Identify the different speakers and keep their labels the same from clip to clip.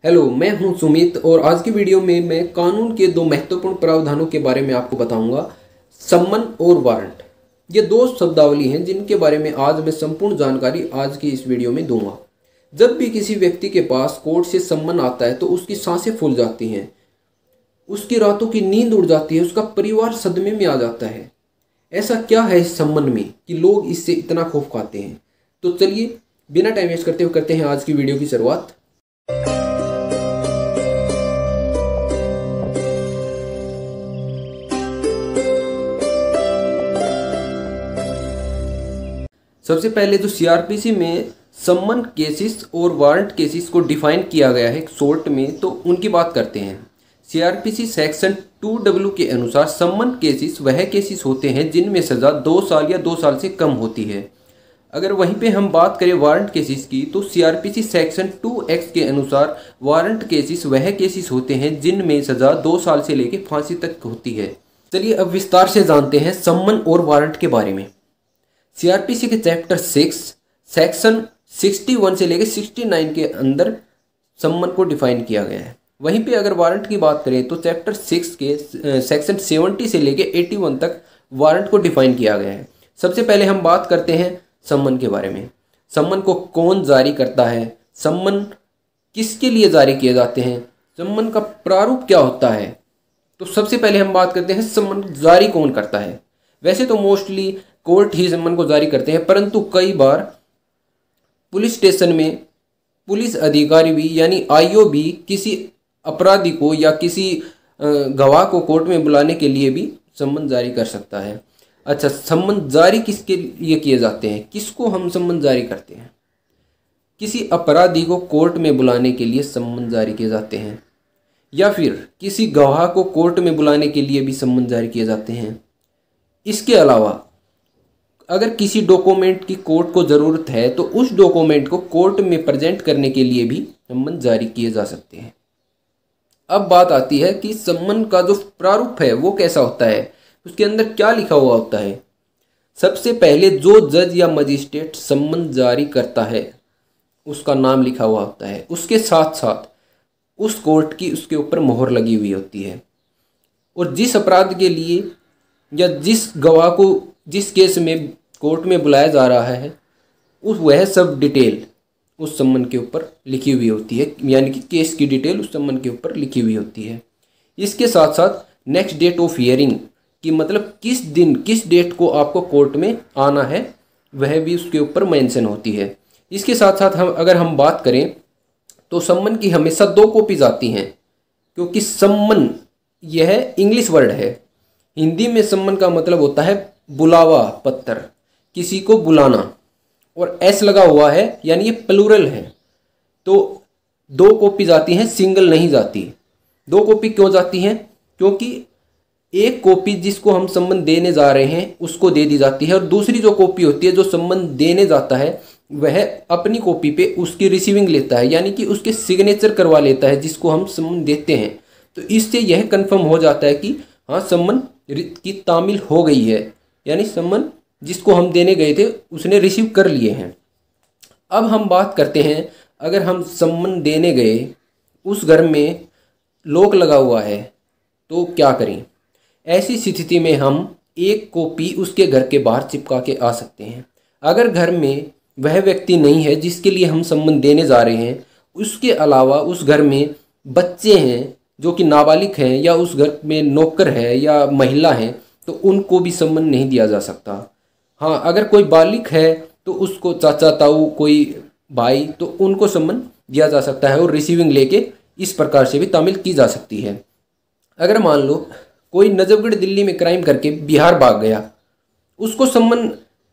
Speaker 1: Hello, मैं हूं सुमित और आज की वीडियो में मैं कानून के दो महत्वपूर्ण प्रावधानों के बारे में आपको बताऊंगा। सम्मन और वारंट, ये दो शब्दावली हैं जिनके बारे में आज मैं संपूर्ण जानकारी आज की इस वीडियो में दूंगा। जब भी किसी व्यक्ति के पास कोर्ट से सम्मन आता है तो उसकी सांसें फूल जाती हैं, उसकी रातों की नींद उड़ जाती है, उसका परिवार सदमे में आ जाता है। ऐसा क्या है इस सम्मन में कि लोग इससे इतना खौफ खाते हैं? तो चलिए बिना टाइम वेस्ट करते हुए करते हैं आज की वीडियो की शुरुआत। सबसे पहले जो सीआरपीसी में सम्मन केसेस और वारंट केसेस को डिफाइन किया गया है शॉर्ट में, तो उनकी बात करते हैं। सीआरपीसी सेक्शन 2W के अनुसार सम्मन केसेस वह केसेस होते हैं जिनमें सज़ा 2 साल या 2 साल से कम होती है। अगर वहीं पे हम बात करें वारंट केसेस की, तो सीआरपीसी सेक्शन 2X के अनुसार वारंट केसेस वह केसेस होते हैं जिनमें सज़ा 2 साल से लेकर फांसी तक होती है। चलिए अब विस्तार से जानते हैं सम्मन और वारंट के बारे में। सीआरपीसी के चैप्टर 6 सेक्शन 61 से लेकर 69 के अंदर सम्मन को डिफाइन किया गया है। वहीं पे अगर वारंट की बात करें तो चैप्टर 6 के सेक्शन 70 से लेकर 81 तक वारंट को डिफाइन किया गया है। सबसे पहले हम बात करते हैं सम्मन के बारे में। सम्मन को कौन जारी करता है, सम्मन किसके लिए जारी किए जाते हैं, सम्मन का प्रारूप क्या होता है। तो सबसे पहले हम बात करते हैं सम्मन जारी कौन करता है। वैसे तो मोस्टली कोर्ट ही सम्मन को जारी करते हैं, परंतु कई बार पुलिस स्टेशन में पुलिस अधिकारी भी यानी आईओ भी किसी अपराधी को या किसी गवाह को कोर्ट में बुलाने के लिए भी सम्मन जारी कर सकता है। अच्छा, सम्मन जारी किसके लिए किए जाते हैं, किसको हम सम्मन जारी करते हैं? किसी अपराधी को कोर्ट में बुलाने के लिए सम्मन जारी किए जाते हैं, या फिर किसी गवाह को कोर्ट में बुलाने के लिए भी सम्मन जारी किए जाते हैं। इसके अलावा अगर किसी डॉक्यूमेंट की कोर्ट को ज़रूरत है तो उस डॉक्यूमेंट को कोर्ट में प्रेजेंट करने के लिए भी सम्मन जारी किए जा सकते हैं। अब बात आती है कि सम्मन का जो प्रारूप है वो कैसा होता है, उसके अंदर क्या लिखा हुआ होता है। सबसे पहले जो जज या मजिस्ट्रेट सम्मन जारी करता है उसका नाम लिखा हुआ होता है, उसके साथ साथ उस कोर्ट की उसके ऊपर मोहर लगी हुई होती है, और जिस अपराध के लिए या जिस गवाह को जिस केस में कोर्ट में बुलाया जा रहा है वह सब डिटेल उस सम्मन के ऊपर लिखी हुई होती है, यानी कि केस की डिटेल उस सम्मन के ऊपर लिखी हुई होती है। इसके साथ साथ नेक्स्ट डेट ऑफ हियरिंग कि मतलब किस दिन किस डेट को आपको कोर्ट में आना है वह भी उसके ऊपर मेंशन होती है। इसके साथ साथ अगर हम बात करें तो सम्मन की हमेशा 2 कॉपीज आती हैं, क्योंकि सम्मन यह इंग्लिश वर्ड है। हिंदी में सम्मन का मतलब होता है बुलावा पत्र, किसी को बुलाना, और एस लगा हुआ है यानी ये प्लूरल है, तो 2 कॉपी जाती हैं, सिंगल नहीं जाती। 2 कॉपी क्यों जाती हैं? क्योंकि एक कॉपी जिसको हम सम्मन देने जा रहे हैं उसको दे दी जाती है, और दूसरी जो कॉपी होती है जो सम्मन देने जाता है वह अपनी कॉपी पे उसकी रिसीविंग लेता है, यानी कि उसके सिग्नेचर करवा लेता है जिसको हम सम्मन देते हैं। तो इससे यह कंफर्म हो जाता है कि हाँ सम्मन की तामील हो गई है, यानी सम्मन जिसको हम देने गए थे उसने रिसीव कर लिए हैं। अब हम बात करते हैं, अगर हम सम्मन देने गए उस घर में लॉक लगा हुआ है तो क्या करें? ऐसी स्थिति में हम एक कॉपी उसके घर के बाहर चिपका के आ सकते हैं। अगर घर में वह व्यक्ति नहीं है जिसके लिए हम सम्मन देने जा रहे हैं, उसके अलावा उस घर में बच्चे हैं जो कि नाबालिग हैं, या उस घर में नौकर है या महिला है, तो उनको भी सम्मन नहीं दिया जा सकता। हाँ, अगर कोई बालिग है तो उसको चाचा ताऊ कोई भाई, तो उनको सम्मन दिया जा सकता है और रिसीविंग लेके इस प्रकार से भी तामील की जा सकती है। अगर मान लो कोई नजफगढ़ दिल्ली में क्राइम करके बिहार भाग गया, उसको सम्मन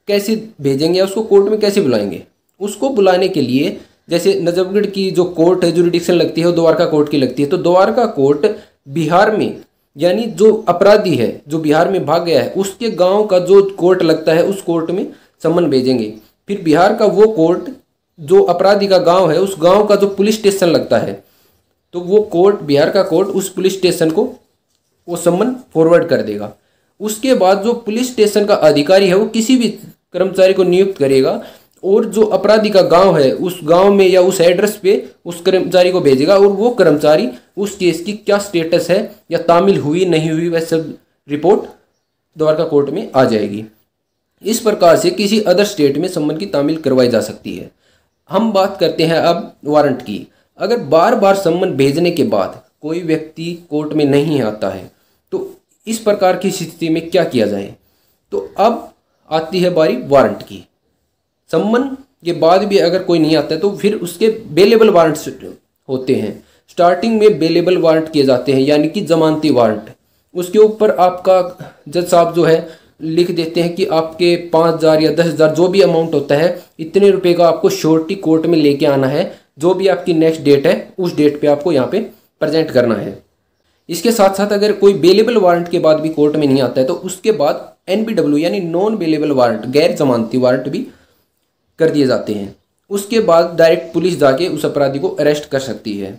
Speaker 1: कैसे भेजेंगे, उसको कोर्ट में कैसे बुलाएंगे? उसको बुलाने के लिए जैसे नजफगढ़ की जो कोर्ट है जुरिडिक्शन लगती है वो द्वारका कोर्ट की लगती है, तो द्वारका कोर्ट बिहार में, यानी जो अपराधी है जो बिहार में भाग गया है उसके गांव का जो कोर्ट लगता है उस कोर्ट में सम्मन भेजेंगे। फिर बिहार का वो कोर्ट जो अपराधी का गांव है उस गांव का जो पुलिस स्टेशन लगता है, तो वो कोर्ट बिहार का कोर्ट उस पुलिस स्टेशन को वो सम्मन फॉरवर्ड कर देगा। उसके बाद जो पुलिस स्टेशन का अधिकारी है वो किसी भी कर्मचारी को नियुक्त करेगा और जो अपराधी का गांव है उस गांव में या उस एड्रेस पे उस कर्मचारी को भेजेगा और वो कर्मचारी उस केस की क्या स्टेटस है या तामील हुई नहीं हुई वह सब रिपोर्ट द्वारका कोर्ट में आ जाएगी। इस प्रकार से किसी अदर स्टेट में सम्मन की तामील करवाई जा सकती है। हम बात करते हैं अब वारंट की। अगर बार बार सम्मन भेजने के बाद कोई व्यक्ति कोर्ट में नहीं आता है तो इस प्रकार की स्थिति में क्या किया जाए। तो अब आती है बारी वारंट की। सम्मन के बाद भी अगर कोई नहीं आता है तो फिर उसके बेलेबल वारंट्स होते हैं। स्टार्टिंग में बेलेबल वारंट किए जाते हैं यानी कि जमानती वारंट। उसके ऊपर आपका जज साहब जो है लिख देते हैं कि आपके 5,000 या 10,000 जो भी अमाउंट होता है इतने रुपए का आपको श्योरिटी कोर्ट में लेके आना है। जो भी आपकी नेक्स्ट डेट है उस डेट पे आपको यहाँ पे प्रेजेंट करना है। इसके साथ साथ अगर कोई बेलेबल वारंट के बाद भी कोर्ट में नहीं आता है तो उसके बाद NBW यानी नॉन बेलेबल वारंट, गैर जमानती वारंट भी कर दिए जाते हैं। उसके बाद डायरेक्ट पुलिस जाके उस अपराधी को अरेस्ट कर सकती है।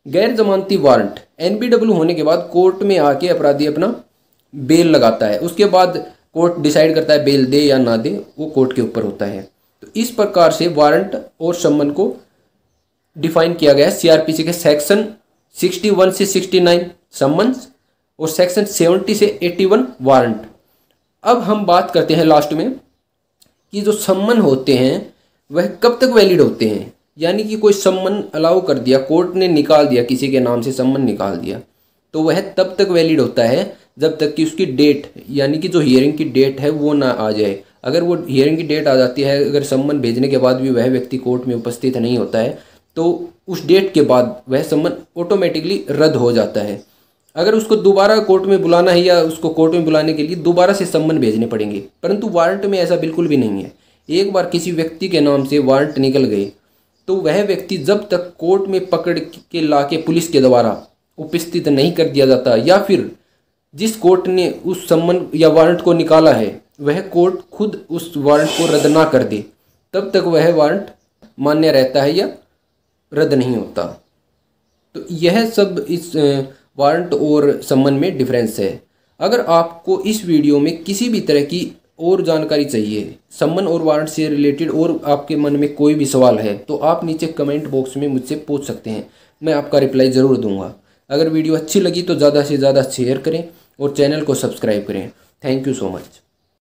Speaker 1: गैर जमानती वारंट NBW होने के बाद कोर्ट में आके अपराधी अपना बेल लगाता है। उसके बाद कोर्ट डिसाइड करता है बेल दे या ना दे, वो कोर्ट के ऊपर होता है। तो इस प्रकार से वारंट और सम्मन को डिफाइन किया गया है CRPC के सेक्शन 61 से 69 सम्मन्स और सेक्शन 70 से 81 वारंट। अब हम बात करते हैं लास्ट में कि जो सम्मन होते हैं वह कब तक वैलिड होते हैं। यानी कि कोई सम्मन अलाउ कर दिया, कोर्ट ने निकाल दिया, किसी के नाम से सम्मन निकाल दिया तो वह तब तक वैलिड होता है जब तक कि उसकी डेट यानी कि जो हियरिंग की डेट है वो ना आ जाए। अगर वो हियरिंग की डेट आ जाती है, अगर सम्मन भेजने के बाद भी वह व्यक्ति कोर्ट में उपस्थित नहीं होता है तो उस डेट के बाद वह सम्मन ऑटोमेटिकली रद्द हो जाता है। अगर उसको दोबारा कोर्ट में बुलाना है या उसको कोर्ट में बुलाने के लिए दोबारा से सम्मन भेजने पड़ेंगे, परंतु वारंट में ऐसा बिल्कुल भी नहीं है। एक बार किसी व्यक्ति के नाम से वारंट निकल गए तो वह व्यक्ति जब तक कोर्ट में पकड़ के ला के पुलिस के द्वारा उपस्थित नहीं कर दिया जाता या फिर जिस कोर्ट ने उस सम्मन या वारंट को निकाला है वह कोर्ट खुद उस वारंट को रद्द ना कर दे, तब तक वह वारंट मान्य रहता है या रद्द नहीं होता। तो यह सब इस वारंट और सम्मन में डिफरेंस है। अगर आपको इस वीडियो में किसी भी तरह की और जानकारी चाहिए सम्मन और वारंट से रिलेटेड और आपके मन में कोई भी सवाल है तो आप नीचे कमेंट बॉक्स में मुझसे पूछ सकते हैं, मैं आपका रिप्लाई ज़रूर दूंगा। अगर वीडियो अच्छी लगी तो ज़्यादा से ज़्यादा शेयर करें और चैनल को सब्सक्राइब करें। Thank you so much.